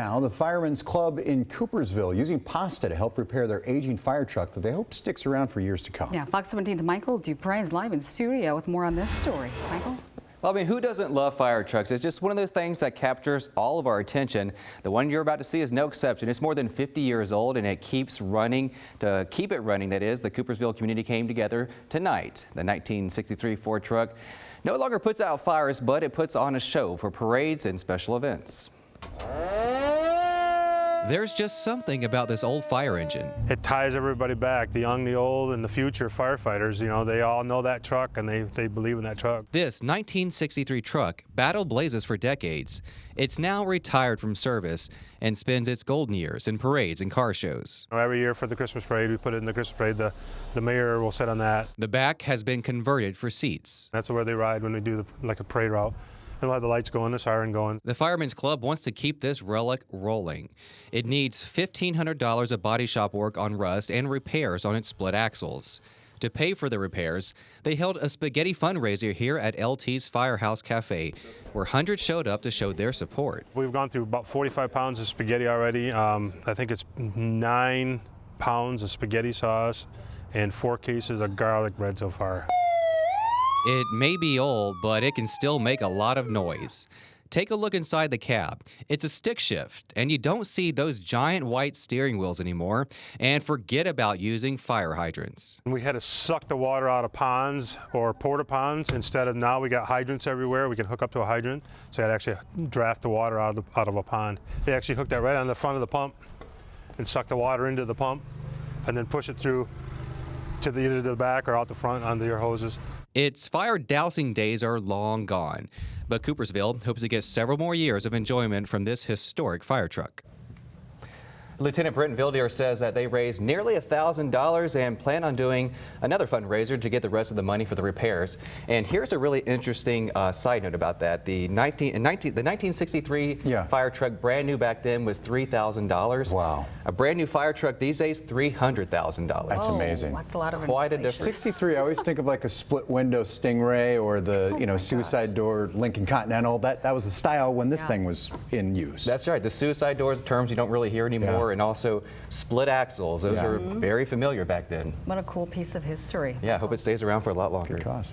Now, the Firemen's Club in Coopersville using pasta to help repair their aging fire truck that they hope sticks around for years to come. Yeah, Fox 17's Michael Dupre is live in studio with more on this story. Michael? Well, I mean, who doesn't love fire trucks? It's just one of those things that captures all of our attention. The one you're about to see is no exception. It's more than 50 years old and it keeps running. To keep it running, that is, the Coopersville community came together tonight. The 1963 Ford truck no longer puts out fires, but it puts on a show for parades and special events. There's just something about this old fire engine. It ties everybody back, the young, the old, and the future firefighters. You know, they all know that truck and they believe in that truck. This 1963 truck battled blazes for decades. It's now retired from service and spends its golden years in parades and car shows. Every year for the Christmas parade, we put it in the Christmas parade. The mayor will sit on that. The back has been converted for seats. That's where they ride when we do like a parade route. They'll have the lights going, the siren going. The Firemen's Club wants to keep this relic rolling. It needs $1,500 of body shop work on rust and repairs on its split axles. To pay for the repairs, they held a spaghetti fundraiser here at LT's Firehouse Cafe, where hundreds showed up to show their support. We've gone through about 45 pounds of spaghetti already. I think it's 9 pounds of spaghetti sauce and 4 cases of garlic bread so far. It may be old, but it can still make a lot of noise. Take a look inside the cab. It's a stick shift, and you don't see those giant white steering wheels anymore. And forget about using fire hydrants. We had to suck the water out of ponds or porta ponds. Instead of now we got hydrants everywhere. We can hook up to a hydrant. So you had to actually draft the water out of a pond. They actually hooked that right on the front of the pump and suck the water into the pump and then push it through to either the back or out the front onto your hoses. Its fire dousing days are long gone, but Coopersville hopes to get several more years of enjoyment from this historic fire truck. Lieutenant Brent Vildier says that they raised nearly $1,000 and plan on doing another fundraiser to get the rest of the money for the repairs. And here's a really interesting side note about that. The 1963 fire truck, brand new back then, was $3,000. Wow. A brand new fire truck these days, $300,000. That's amazing. That's a lot of Quite a inflation. difference. 63, I always think of like a split window Stingray or the suicide door Lincoln Continental. That was the style when this thing was in use. That's right. The suicide doors, terms you don't really hear anymore. And also split axles. Those are very familiar back then. What a cool piece of history. Yeah, I hope it stays around for a lot longer. Good cause.